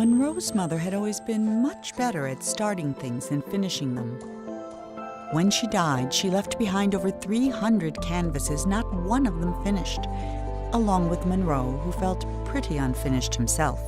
Monroe's mother had always been much better at starting things than finishing them. When she died, she left behind over 300 canvases, not one of them finished, along with Monroe, who felt pretty unfinished himself.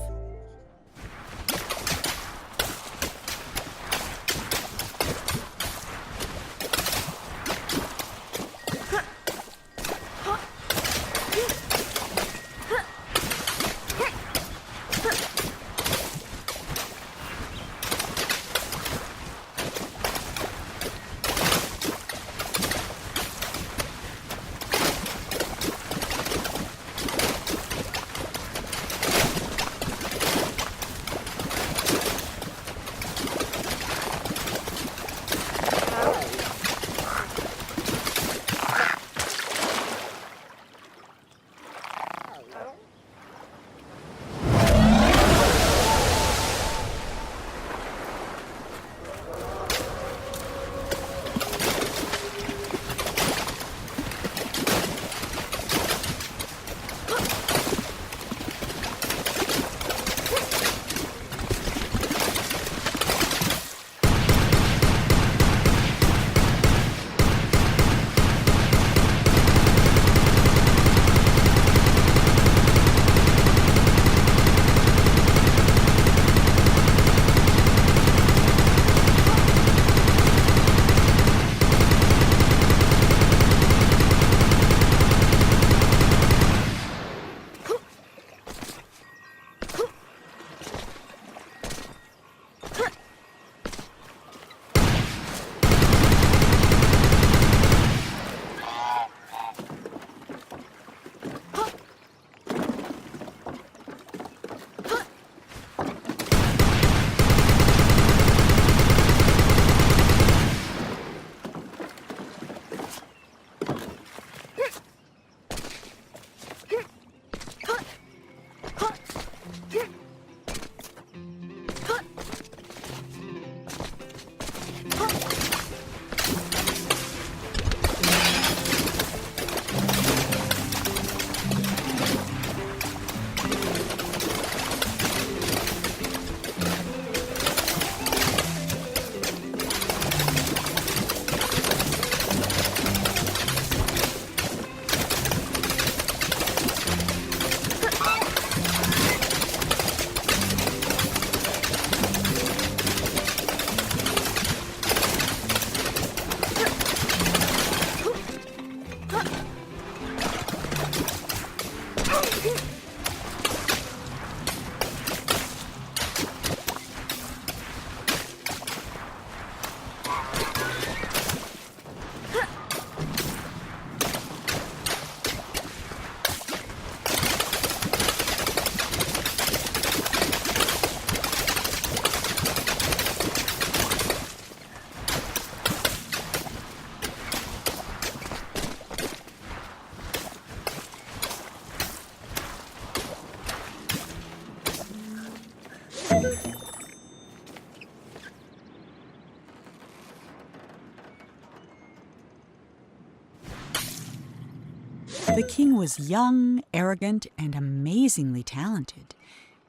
The king was young, arrogant, and amazingly talented.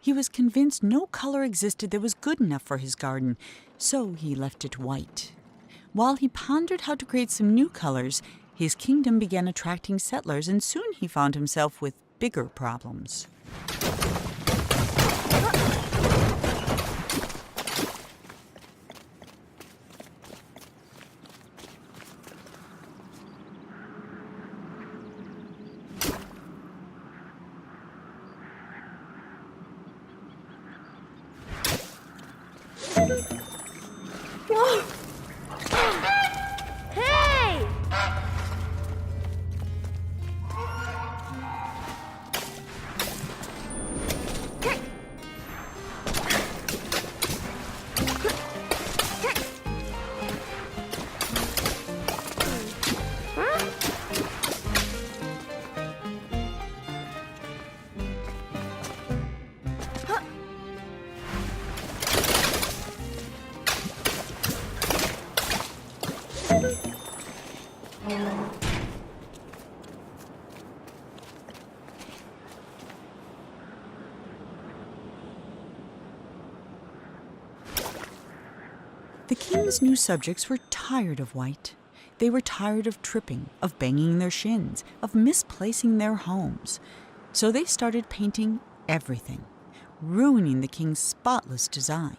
He was convinced no color existed that was good enough for his garden, so he left it white. While he pondered how to create some new colors, his kingdom began attracting settlers, and soon he found himself with bigger problems. Hey! The king's new subjects were tired of white. They were tired of tripping, of banging their shins, of misplacing their homes. So they started painting everything, ruining the king's spotless design.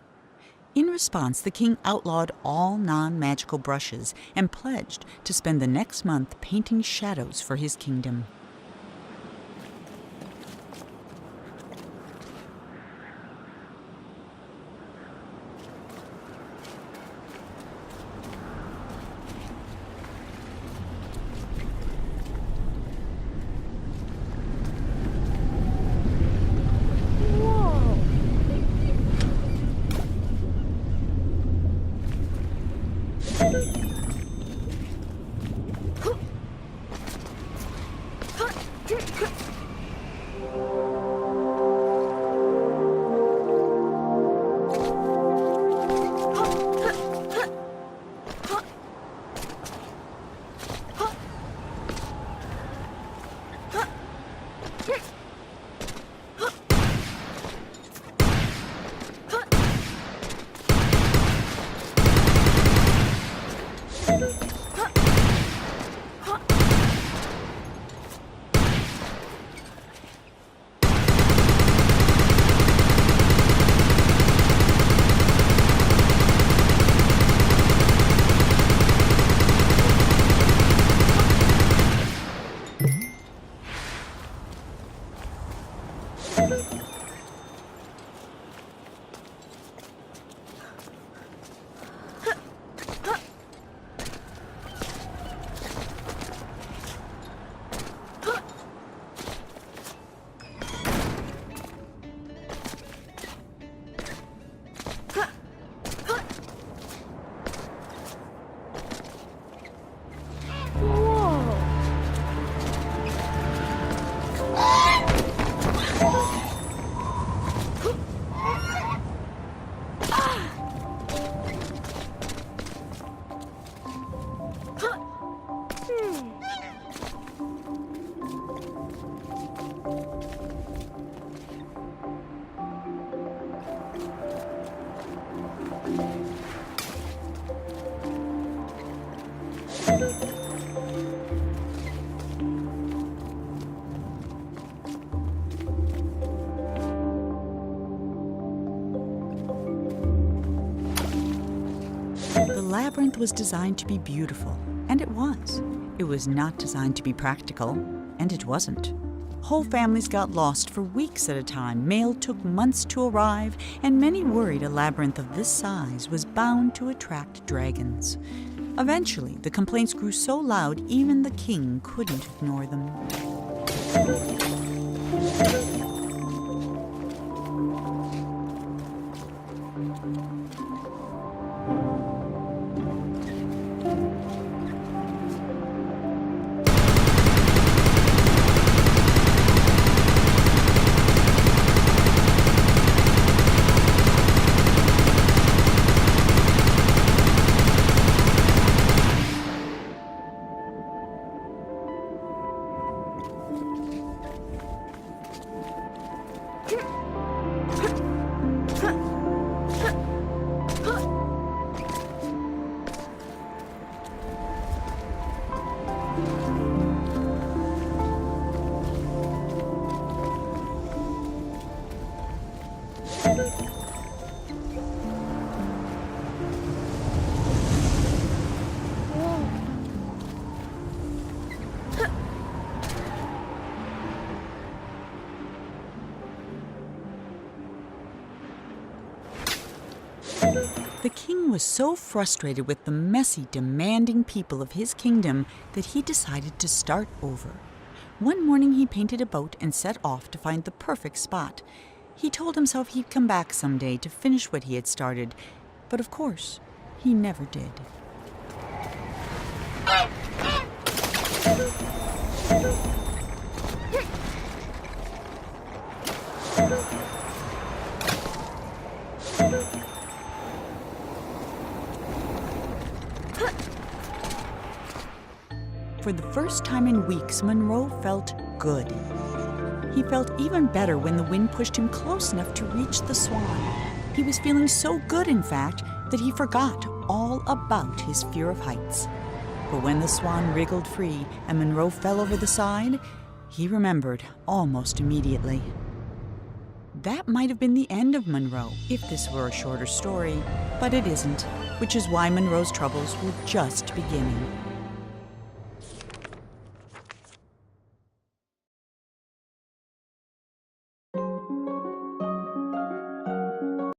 In response, the king outlawed all non-magical brushes and pledged to spend the next month painting shadows for his kingdom. The labyrinth was designed to be beautiful, and it was. It was not designed to be practical, and it wasn't. Whole families got lost for weeks at a time, mail took months to arrive, and many worried a labyrinth of this size was bound to attract dragons. Eventually, the complaints grew so loud even the king couldn't ignore them. The king was so frustrated with the messy, demanding people of his kingdom that he decided to start over. One morning he painted a boat and set off to find the perfect spot. He told himself he'd come back someday to finish what he had started, but of course, he never did. For the first time in weeks, Monroe felt good. He felt even better when the wind pushed him close enough to reach the swan. He was feeling so good, in fact, that he forgot all about his fear of heights. But when the swan wriggled free and Monroe fell over the side, he remembered almost immediately. That might have been the end of Monroe if this were a shorter story, but it isn't, which is why Monroe's troubles were just beginning.